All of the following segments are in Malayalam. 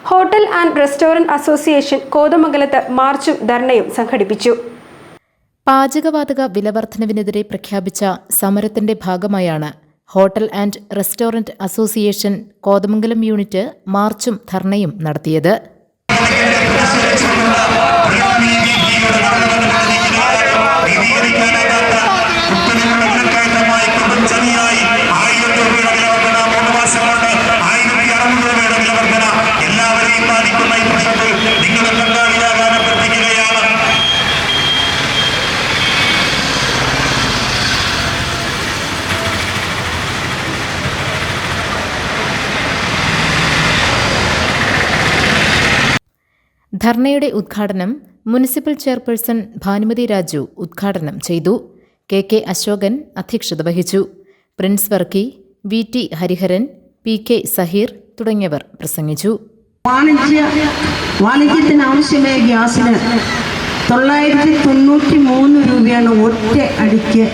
ഹോട്ടൽ ആൻഡ് റെസ്റ്റോറന്റ് അസോസിയേഷൻ കോതമംഗലത്ത് മാർച്ചും ധർണയും സംഘടിപ്പിച്ചു. പാചകവാതക വിലവർദ്ധനവിനെതിരെ പ്രഖ്യാപിച്ച സമരത്തിന്റെ ഭാഗമായാണ് hotel and restaurant association Kothamangalam unit മാർച്ചും ധർണയും നടത്തിയത്. ധർണയുടെ ഉദ്ഘാടനം മുനിസിപ്പൽ ചെയർപേഴ്സൺ ഭാനുമതി രാജു ഉദ്ഘാടനം ചെയ്തു. കെ അശോകൻ അധ്യക്ഷത വഹിച്ചു. പ്രിൻസ് വർക്കി, VT ഹരിഹരൻ, PK സഹീർ തുടങ്ങിയവർ പ്രസംഗിച്ചു. വാണിജ്യത്തിനാവശ്യമായ ഗ്യാസിന് 993 രൂപയാണ് ഒറ്റ അടിക്ക്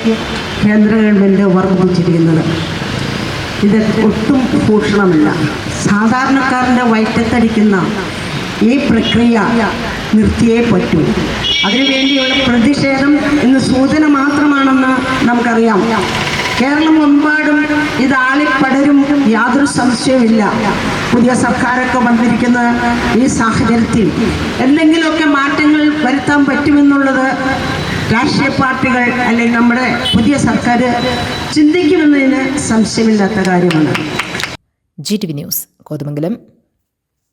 കേന്ദ്ര ഗവൺമെൻറ് വർദ്ധിപ്പിച്ചിരിക്കുന്നത്. ഇത് ഒട്ടും ഭൂഷണമല്ല. സാധാരണക്കാരൻ്റെ വയറ്റത്തടിക്കുന്ന ഈ പ്രക്രിയ നിർത്തിയേ പറ്റൂ. അതിനുവേണ്ടിയുള്ള പ്രതിഷേധം ഇന്ന് സൂചന മാത്രമാണെന്ന് നമുക്കറിയാം. കേരളമെമ്പാടും ഇത് ആളിപ്പടരും, യാതൊരു സംശയവുമില്ല. പുതിയ സർക്കാരൊക്കെ വന്നിരിക്കുന്ന ഈ സാഹചര്യത്തിൽ എന്തെങ്കിലുമൊക്കെ മാറ്റങ്ങൾ വരുത്താൻ പറ്റുമെന്നുള്ളത് രാഷ്ട്രീയ പാർട്ടികൾ അല്ലെങ്കിൽ നമ്മുടെ പുതിയ സർക്കാർ ചിന്തിക്കുമെന്നതിന് സംശയമില്ലാത്ത കാര്യമാണ്. GTV news Kothamangalam.